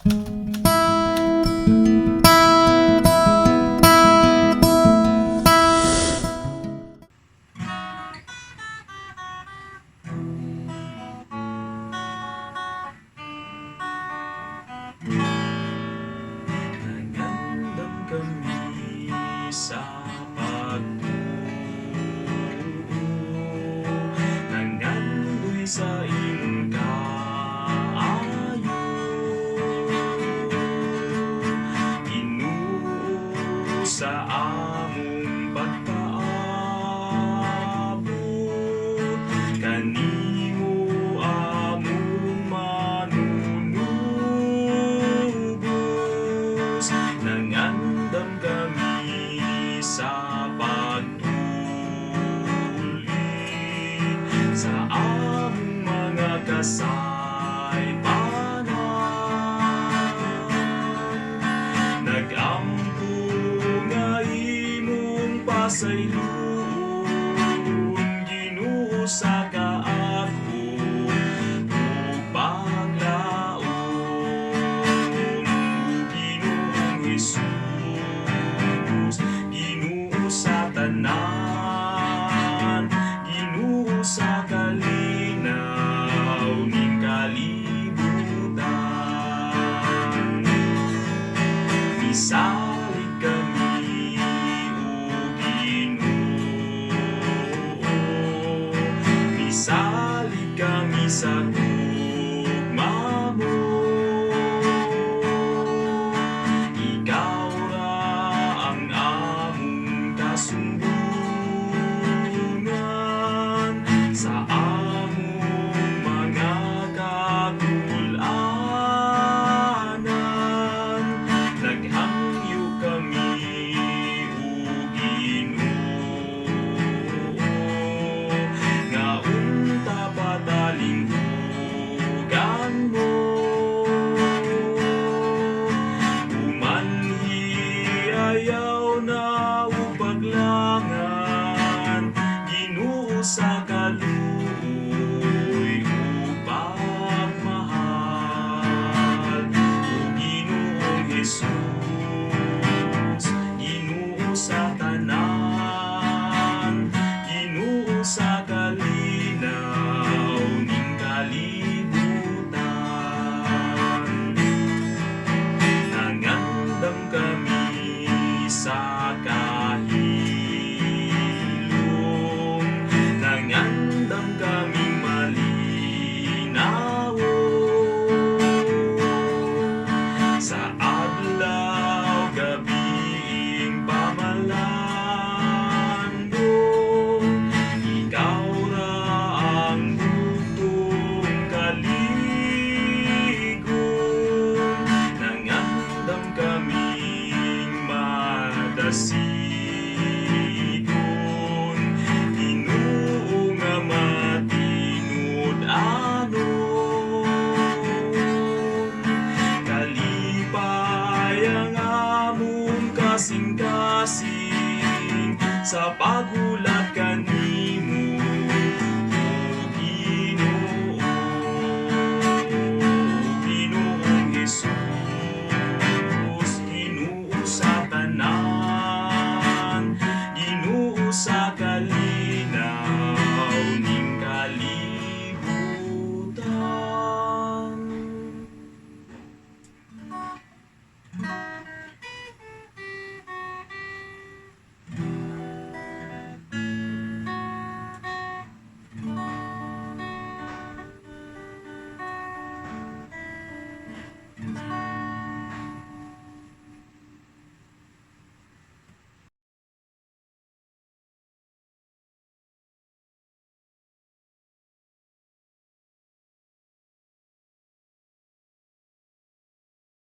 Nangandam kami sa pagtuo, nangandoy sa imong kaayo, Ginoo sa among pagpaabot, kanimo among manunubos. Nangandam kami sa pagtuli sa among mga kasaypanan. Nagampo nga imong pasayloon, Ginoo sa kaako ug paglaom. Ginoong Jesus, Ginoo sa tanan, Ginoo sa kalinaw ning kalibutan. Misalig kami, O Ginoo, misalig kami sa tugma mo. Ikaw ra ang among kasumbungan sa among mga kakul-anan. Naghangyo kami, O Ginoo, nga unta patalinghugan mo. Umanhi ayaw na ug paglangan, Ginoo sa kaluoy ug pagmahal. O Ginoong Jesus, Ginoo sa tanan, Ginoo sa kalinaw ning kalibutan. Nangandam kami sa kahilom, nangandam kaming malinawon. Sa adlaw gabiing pamalandong, ikaw ra ang bugtong kaligon. Nangandam kaming madasigon, Ginoo nga matinud-anon. Kalipay ang among kasing-kasing sa paghula